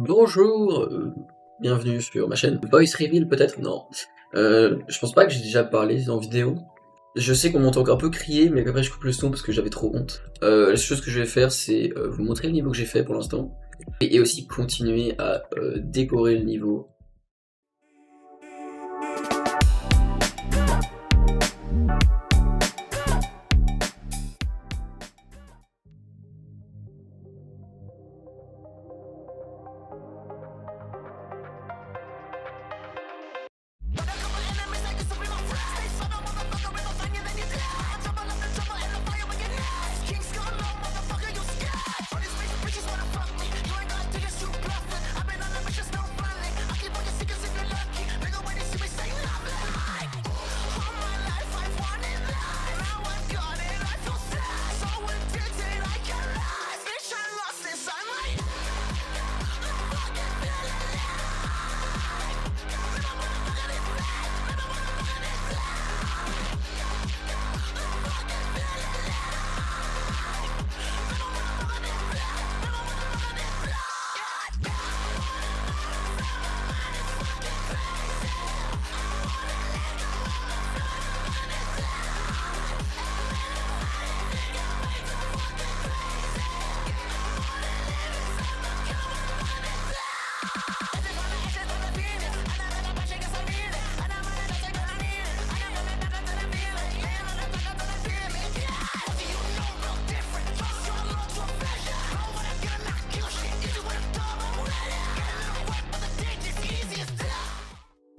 Bonjour, bienvenue sur ma chaîne. Voice Reveal peut-être? Non. Je pense pas que j'ai déjà parlé en vidéo. Je sais qu'on m'entend un peu crier, mais après je coupe le son parce que j'avais trop honte. La seule chose que je vais faire, c'est vous montrer le niveau que j'ai fait pour l'instant, et aussi continuer à décorer le niveau.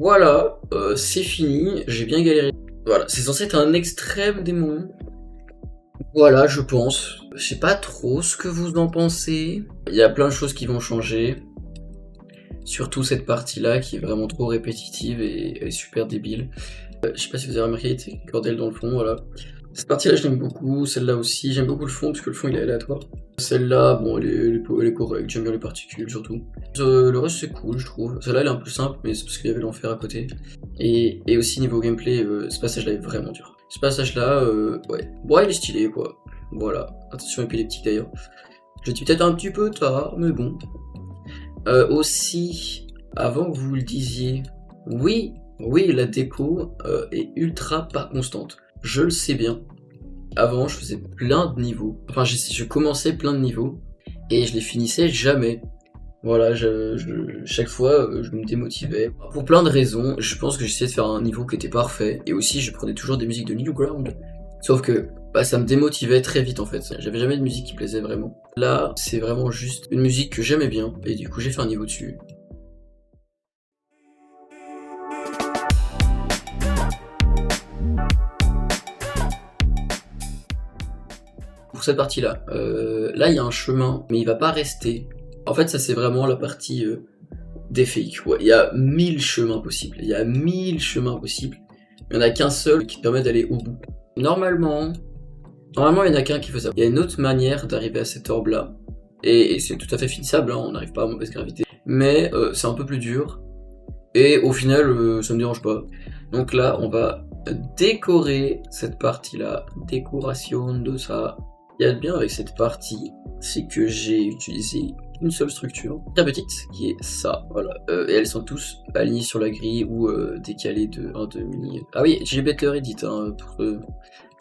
Voilà, c'est fini, j'ai bien galéré. Voilà, c'est censé être un extrême démon. Voilà, je pense. Je sais pas trop ce que vous en pensez. Il y a plein de choses qui vont changer. Surtout cette partie-là qui est vraiment trop répétitive et super débile. Je sais pas si vous avez remarqué, il y a des cordelles dans le fond, voilà. Cette partie-là, je l'aime beaucoup, celle-là aussi. J'aime beaucoup le fond, parce que le fond, il est aléatoire. Celle-là, bon, elle est correcte, j'aime bien les particules, surtout. Le reste, c'est cool, je trouve. Celle-là, elle est un peu simple, mais c'est parce qu'il y avait l'enfer à côté. Et aussi, niveau gameplay, ce passage-là est vraiment dur. Ce passage-là, ouais. Bon, il est stylé, quoi. Voilà. Attention épileptique, d'ailleurs. Je dis peut-être un petit peu tard, mais bon. Aussi, avant que vous le disiez, oui, la déco est ultra pas constante. Je le sais bien. Avant, je faisais plein de niveaux. Enfin, je commençais plein de niveaux et je les finissais jamais. Voilà, chaque fois, je me démotivais. Pour plein de raisons, je pense que j'essayais de faire un niveau qui était parfait. Et aussi, je prenais toujours des musiques de Newground. Sauf que bah, ça me démotivait très vite en fait. J'avais jamais de musique qui plaisait vraiment. Là, c'est vraiment juste une musique que j'aimais bien. Et du coup, j'ai fait un niveau dessus. Pour cette partie-là, là, il y a un chemin, mais il va pas rester. En fait, ça, c'est vraiment la partie des fakes. Ouais, il y a 1000 chemins possibles. Il y a 1000 chemins possibles. Il n'y en a qu'un seul qui te permet d'aller au bout. Normalement, il n'y en a qu'un qui fait ça. Il y a une autre manière d'arriver à cet orbe-là. Et c'est tout à fait finissable, hein, on n'arrive pas à mauvaise gravité. Mais c'est un peu plus dur. Et au final, ça me dérange pas. Donc là, on va décorer cette partie-là. Décoration de ça. Il y a de bien avec cette partie, c'est que j'ai utilisé une seule structure, très petite, qui est ça, voilà. Et elles sont tous alignées sur la grille ou décalées de 1,5. Ah oui, j'ai Better Edit, hein, pour ceux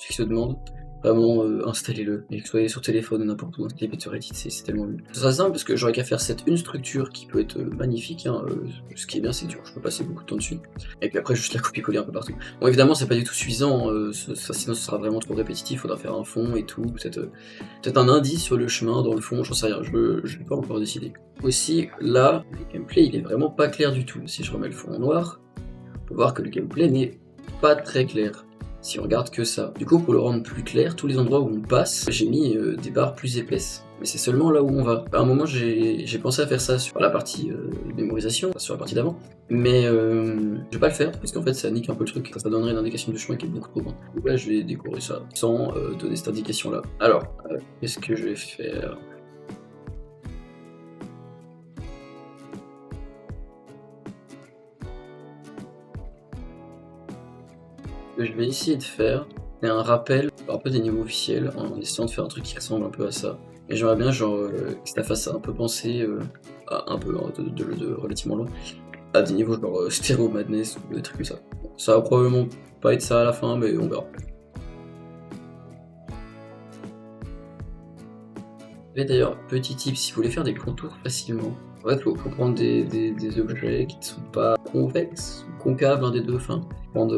qui se demandent. Vraiment, installez-le, et que ce soit sur téléphone ou n'importe où, installez Better Edit, c'est tellement mieux. C'est très simple parce que j'aurais qu'à faire cette une structure qui peut être magnifique, hein, ce qui est bien c'est que je peux passer beaucoup de temps dessus, et puis après juste la copier-coller un peu partout. Bon évidemment c'est pas du tout suffisant, sinon ce sera vraiment trop répétitif, il faudra faire un fond et tout, peut-être un indice sur le chemin dans le fond, j'en sais rien, je l'ai pas encore décidé. Aussi là, le gameplay il est vraiment pas clair du tout, si je remets le fond en noir, on peut voir que le gameplay n'est pas très clair. Si on regarde que ça. Du coup, pour le rendre plus clair, tous les endroits où on passe, j'ai mis des barres plus épaisses. Mais c'est seulement là où on va. À un moment, j'ai pensé à faire ça sur la partie mémorisation, sur la partie d'avant. Mais je vais pas le faire, parce qu'en fait, ça nique un peu le truc. Ça donnerait une indication de chemin qui est beaucoup trop grande. Donc là, je vais décorer ça, sans donner cette indication-là. Alors, qu'est-ce que je vais faire ? Ce que je vais essayer de faire, c'est un rappel un peu des niveaux officiels, en essayant de faire un truc qui ressemble un peu à ça. Et j'aimerais bien genre que ça fasse un peu penser un peu, hein, de relativement loin, à des niveaux genre Stereo Madness ou des trucs comme ça. Bon, ça va probablement pas être ça à la fin, mais on verra. Et d'ailleurs, petit tip, si vous voulez faire des contours facilement, en fait, faut prendre des objets qui ne sont pas convexes ou concaves, l'un des deux, enfin, prendre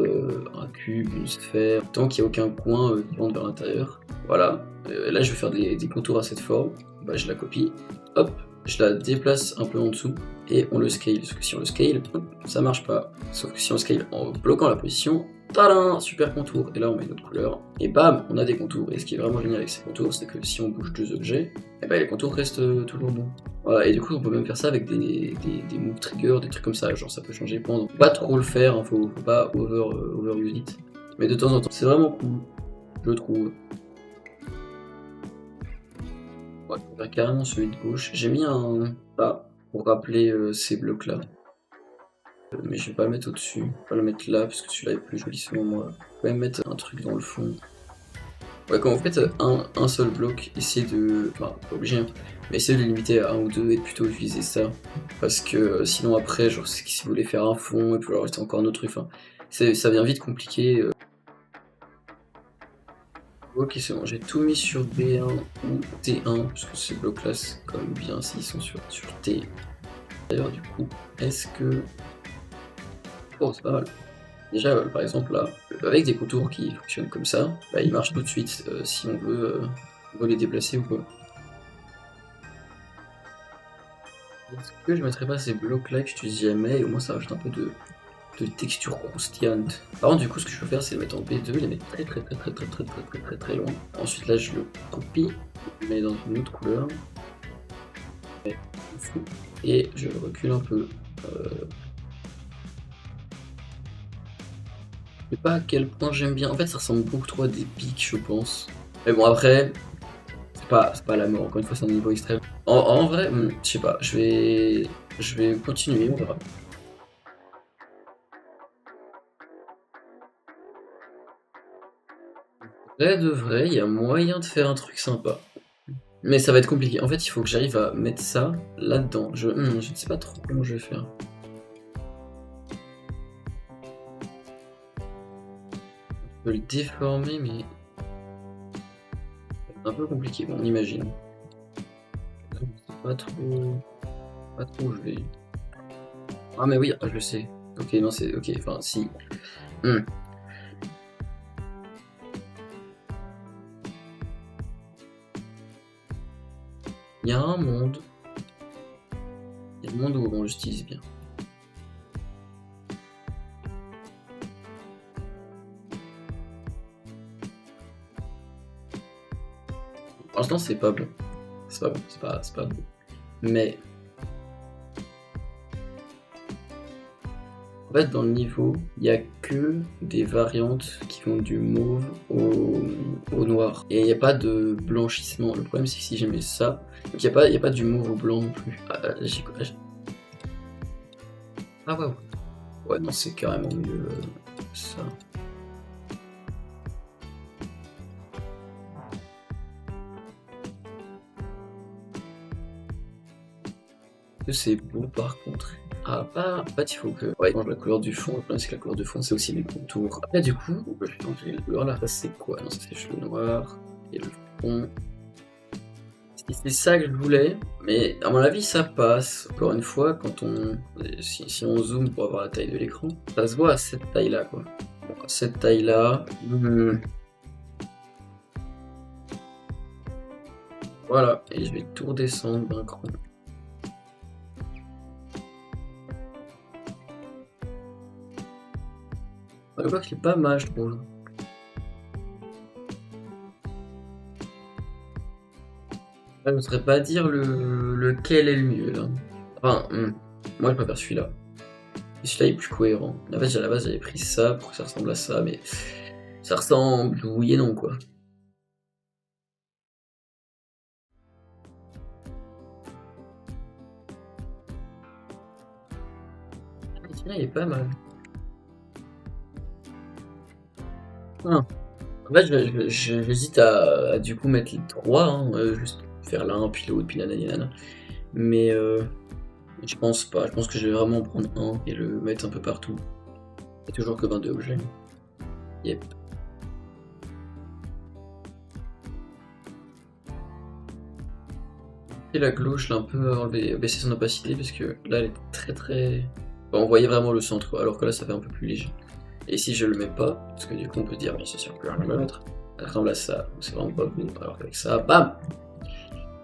un cube, une sphère, tant qu'il n'y a aucun coin qui rentre vers l'intérieur. Voilà, là je vais faire des contours à cette forme, bah, je la copie, hop, je la déplace un peu en dessous, et on le scale, parce que si on le scale, hop, ça marche pas. Sauf que si on scale en bloquant la position, tadam, super contour, et là on met une autre couleur, et bam, on a des contours. Et ce qui est vraiment génial avec ces contours, c'est que si on bouge deux objets, et ben les contours restent toujours bons. Voilà, et du coup on peut même faire ça avec des move triggers, des trucs comme ça, genre ça peut changer pendant. Donc pas trop le faire, hein, faut pas overuse it. Mais de temps en temps, c'est vraiment cool, je trouve. Ouais, on va faire carrément celui de gauche. J'ai mis un là pour rappeler ces blocs là. Mais je vais pas le mettre au-dessus, je vais pas le mettre là parce que celui-là est plus joli selon moi. Je vais quand même mettre un truc dans le fond. Ouais, quand vous faites un seul bloc, essayez de. Enfin, pas obligé, hein, mais essayez de le limiter à un ou deux et de plutôt utiliser ça. Parce que sinon, après, genre, si vous voulez faire un fond et puis alors rester encore un autre truc, enfin, ça devient vite compliqué. Ok, c'est bon, j'ai tout mis sur B1 ou T1, parce que ces blocs-là, c'est quand même bien s'ils sont sur T. D'ailleurs, du coup, est-ce que. Oh, c'est pas mal. Déjà, par exemple, là, avec des contours qui fonctionnent comme ça, bah, ils marchent tout de suite si on veut les déplacer ou pas. Est-ce que je mettrais pas ces blocs-là que j'utilise jamais et au moins ça rajoute un peu de texture croustillante. Par contre, du coup, ce que je peux faire, c'est le mettre en B2, les mettre très loin. Ensuite, là, je le copie, je le mets dans une autre couleur. Et je recule un peu. Je sais pas à quel point j'aime bien. En fait, ça ressemble beaucoup trop à des pics, je pense. Mais bon, après, c'est pas la mort. Encore une fois, c'est un niveau extrême. En vrai, je sais pas. Je vais continuer, on verra. Vrai de vrai, il y a moyen de faire un truc sympa. Mais ça va être compliqué. En fait, il faut que j'arrive à mettre ça là-dedans. Je ne sais pas trop comment je vais faire. Je peux le déformer, mais c'est un peu compliqué. Bon, on imagine. Je sais pas trop où je vais. Ah, mais oui, je le sais. Ok, non, c'est ok. Enfin, si. Il y a un monde. Il y a un monde où on l'utilise bien. Pour l'instant, c'est pas bon. C'est pas bon, c'est pas bon. Mais. En fait, dans le niveau, il n'y a que des variantes qui vont du mauve au noir. Et il n'y a pas de blanchissement. Le problème, c'est que si j'ai mis ça, donc il n'y a pas du mauve au blanc non plus. Ah ouais, ouais, non, c'est carrément mieux ça. C'est beau par contre. Ah, pas, en fait, il faut que. Ouais, change la couleur du fond. Le problème, c'est que la couleur du fond, c'est aussi les contours. Après, du coup, je vais changer la couleur là. Ça, c'est quoi? Non, ça, c'est le noir. Et le fond. C'est ça que je voulais, mais à mon avis, ça passe. Encore une fois, quand on. Si on zoome pour avoir la taille de l'écran, ça se voit à cette taille là, quoi. Bon, à cette taille là. Voilà, et je vais tout redescendre d'un cran. Le bloc il est pas mal, je trouve. Je ne saurais pas dire lequel est le mieux là. Enfin, moi je préfère celui-là. Celui-là est plus cohérent. En fait, à la base j'avais pris ça pour que ça ressemble à ça, mais ça ressemble oui et non quoi. Celui-là il est pas mal. En fait, j'hésite à du coup mettre les trois, hein, juste faire l'un, puis l'autre, puis nanana. Mais Je pense pas, je pense que je vais vraiment prendre un et le mettre un peu partout. Il y a toujours que 22 objets. Yep. Et la glow, je l'ai un peu baissé son opacité parce que là elle est très très... Bon, on voyait vraiment le centre, alors que là ça fait un peu plus léger. Et si je le mets pas, parce que du coup on peut se dire, mais c'est sûr que je vais le mettre, ça ressemble à ça, c'est vraiment pas bon, alors qu'avec ça, bam,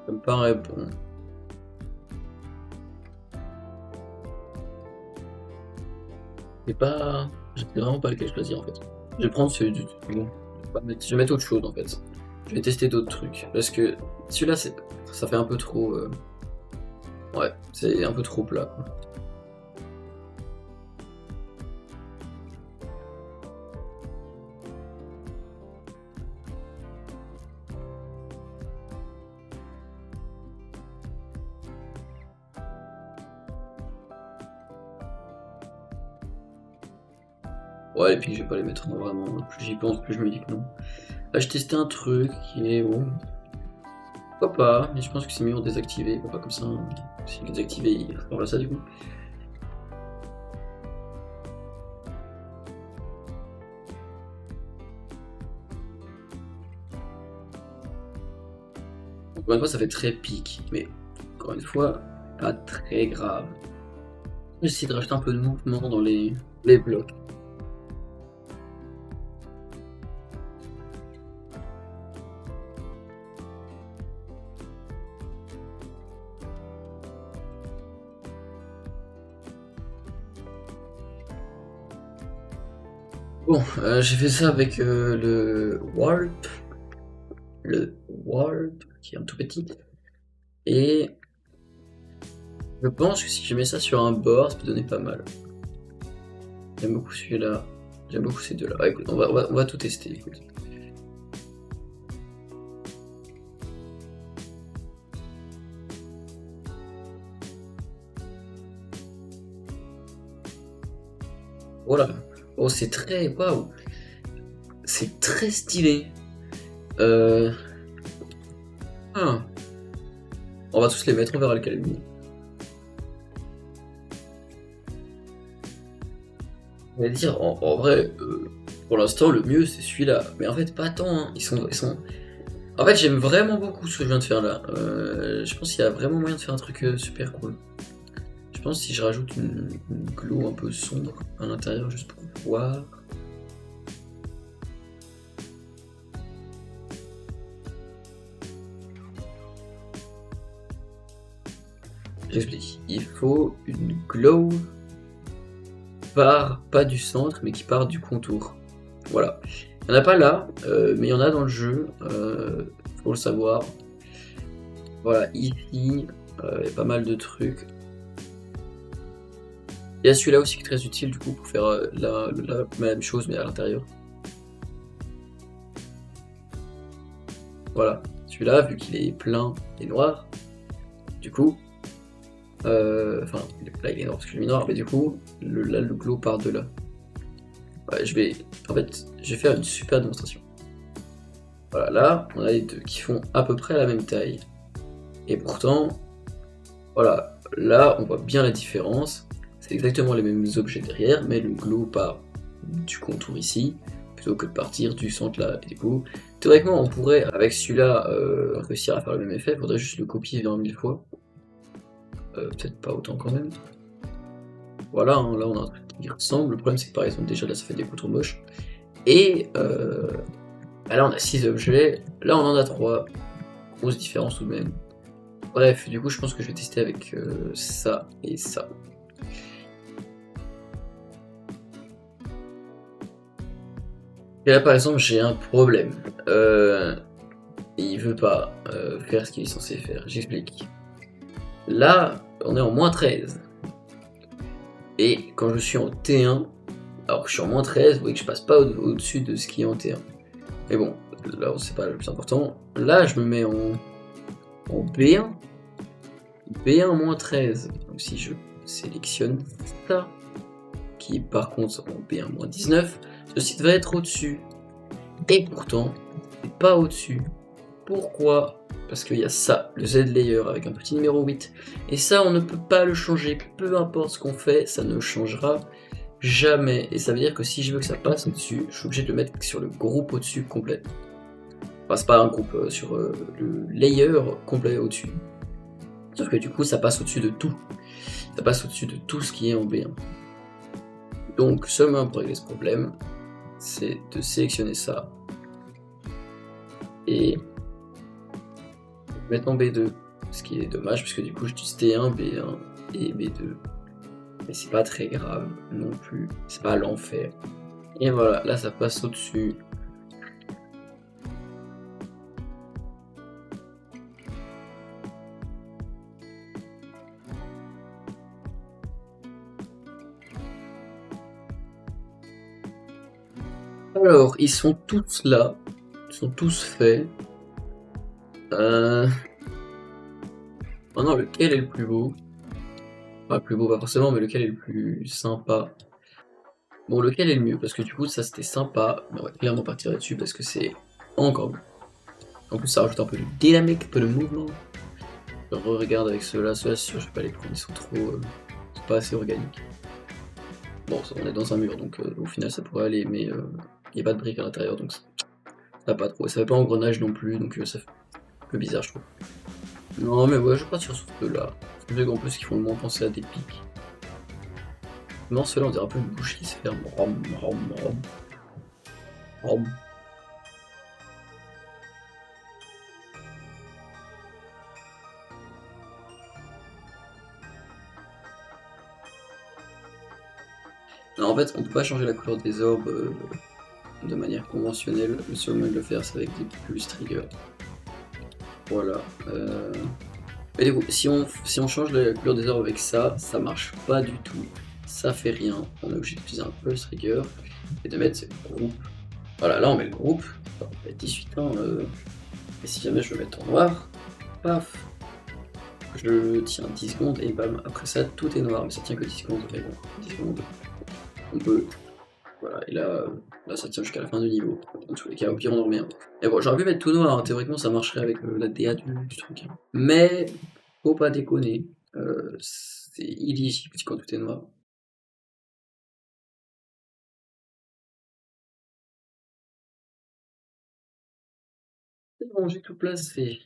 ça me paraît bon. Je sais vraiment pas lequel choisir en fait. Je vais prendre celui du... Bon, je vais mettre autre chose en fait. Je vais tester d'autres trucs, parce que celui-là, ça fait un peu trop... Ouais, c'est un peu trop plat, quoi. Ouais, et puis je vais pas les mettre vraiment. Plus j'y pense, plus je me dis que non. Là, je testais un truc qui est bon. Pourquoi pas, mais je pense que c'est mieux en désactiver. Pourquoi pas comme ça. Si je désactivé, il ressemble à ça du coup. Encore une fois, ça fait très pique, mais encore une fois, pas très grave. J'essaie de rajouter un peu de mouvement dans les blocs. Bon, j'ai fait ça avec le Warp, qui est un tout petit, et je pense que si je mets ça sur un bord, ça peut donner pas mal. J'aime beaucoup celui-là, j'aime beaucoup ces deux-là. Ah, écoute, on va tout tester, écoute. Voilà. Oh, c'est très... Waouh. C'est très stylé. Ah. On va tous les mettre, on verra lequel est le mieux. On va dire, en vrai, pour l'instant, le mieux, c'est celui-là. Mais en fait, pas tant, hein. Ils sont... En fait, j'aime vraiment beaucoup ce que je viens de faire là. Je pense qu'il y a vraiment moyen de faire un truc super cool. Je pense que si je rajoute une glow un peu sombre à l'intérieur, juste pour voir... J'explique. Il faut une glow pas du centre, mais qui part du contour. Voilà. Il n'y en a pas là, mais il y en a dans le jeu. Faut le savoir. Voilà, ici, il y a pas mal de trucs. Il y a celui-là aussi qui est très utile du coup pour faire la même chose mais à l'intérieur. Voilà, celui-là, vu qu'il est plein et noir, du coup, enfin, là il est noir parce que j'ai mis noir, mais du coup, là le glow part de là. Ouais, en fait, je vais faire une super démonstration. Voilà, là, on a les deux qui font à peu près la même taille. Et pourtant, voilà, là, on voit bien la différence. C'est exactement les mêmes objets derrière, mais le glow part du contour ici, plutôt que de partir du centre là. Et du coup, théoriquement, on pourrait, avec celui-là, réussir à faire le même effet. Il faudrait juste le copier 20 000 fois. Peut-être pas autant quand même. Voilà, hein, là, on a un truc qui ressemble. Le problème, c'est que par exemple, déjà là, ça fait des coups trop moches. Et là, on a 6 objets. Là, on en a 3. Grosse différence tout de même. Bref, du coup, je pense que je vais tester avec ça et ça. Et là, par exemple, j'ai un problème. Il veut pas faire ce qu'il est censé faire. J'explique. Là, on est en moins 13. Et quand je suis en T1, alors que je suis en moins 13, vous voyez que je passe pas au-dessus de ce qui est en T1. Mais bon, là, c'est pas le plus important. Là, je me mets en B1. B1 moins 13. Donc si je sélectionne ça, qui est par contre en B1 moins 19, ceci devrait être au-dessus. Et pourtant, c'est pas au-dessus. Pourquoi? parce qu'il y a ça, le Z layer avec un petit numéro 8. Et ça, on ne peut pas le changer, peu importe ce qu'on fait, ça ne changera jamais. Et ça veut dire que si je veux que ça passe au-dessus, je suis obligé de le mettre sur le groupe au-dessus complet. Enfin, c'est pas un groupe, sur le layer complet au-dessus. C'est-à-dire que du coup, ça passe au-dessus de tout. Ça passe au-dessus de tout ce qui est en B1. Donc, seulement pour régler ce problème, c'est de sélectionner ça et mettre en B2, ce qui est dommage puisque du coup j'utilise T1, B1 et B2. Mais c'est pas très grave non plus, c'est pas l'enfer. Et voilà, là ça passe au-dessus. Alors, ils sont tous là, ils sont tous faits. Oh non, lequel est le plus beau? Pas le plus beau, pas forcément, mais lequel est le plus sympa? Bon, lequel est le mieux? Parce que du coup, ça c'était sympa, mais on va clairement partir là-dessus parce que c'est encore mieux. En plus, ça rajoute un peu de dynamique, un peu de mouvement. Je regarde avec ceux-là, c'est sûr, je vais pas les prendre, ils sont trop. C'est pas assez organiques. Bon, on est dans un mur, donc au final ça pourrait aller, mais il n'y a pas de briques à l'intérieur, donc ça va pas trop. Ça fait pas engrenage non plus, donc ça fait un peu bizarre, je trouve. Non, mais ouais, je vais partir sur ceux-là. C'est en plus qu'ils font moins penser à des pics. Non, ceux-là, on dirait un peu une bouche qui se ferme. Rom. Non, en fait, on peut pas changer la couleur des orbes de manière conventionnelle. Le seul moyen de le faire, c'est avec des pulse triggers. Voilà. Et du coup, si on change la couleur des orbes avec ça, ça marche pas du tout. Ça fait rien. On est obligé d'utiliser un pulse trigger et de mettre ce groupe. Voilà, là on met le groupe. On va mettre 18 ans. Et si jamais je veux mettre en noir, paf, je le tiens 10 secondes et bam, après ça tout est noir, mais ça tient que 10 secondes. Mais bon, 10 secondes, on peut. Voilà, et là ça tient jusqu'à la fin du niveau. Dans tous les cas, au pire on en remet un. Et bon, j'aurais pu mettre tout noir, hein. Théoriquement ça marcherait avec la DA du truc. Hein. Mais, faut pas déconner, c'est illisible quand tout est noir. C'est bon, j'ai tout placé.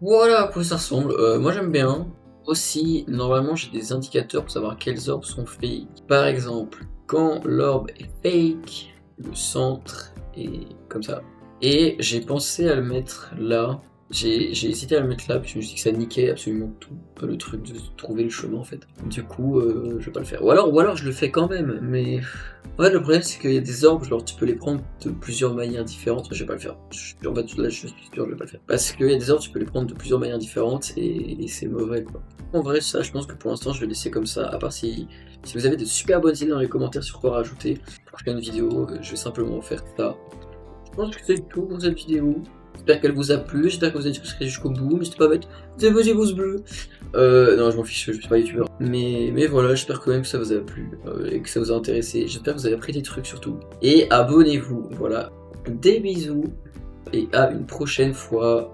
Voilà à quoi ça ressemble, moi j'aime bien. Aussi, normalement j'ai des indicateurs pour savoir quels orbes sont fake. Par exemple, quand l'orbe est fake, le centre est comme ça. Et j'ai pensé à le mettre là. J'ai hésité à le mettre là, puis je me suis dit que ça niquait absolument tout, le truc de trouver le chemin en fait. Du coup, je vais pas le faire. Ou alors je le fais quand même, mais... Ouais, le problème c'est qu'il y a des orbes, genre tu peux les prendre de plusieurs manières différentes. Je vais pas le faire. En fait, là je suis sûr, je vais pas le faire. Parce qu'il y a des orbes, tu peux les prendre de plusieurs manières différentes et c'est mauvais quoi. En vrai, ça, je pense que pour l'instant je vais laisser comme ça, à part si vous avez de super bonnes idées dans les commentaires sur quoi rajouter. Prochaine vidéo, je vais simplement faire ça. Je pense que c'est tout pour cette vidéo. J'espère qu'elle vous a plu, j'espère que vous êtes jusqu'au bout. N'hésitez pas à mettre des petits pouces bleus. Non, je m'en fiche, je suis pas youtubeur. Mais voilà, j'espère quand même que ça vous a plu et que ça vous a intéressé. J'espère que vous avez appris des trucs surtout. Et abonnez-vous, voilà. Des bisous et à une prochaine fois.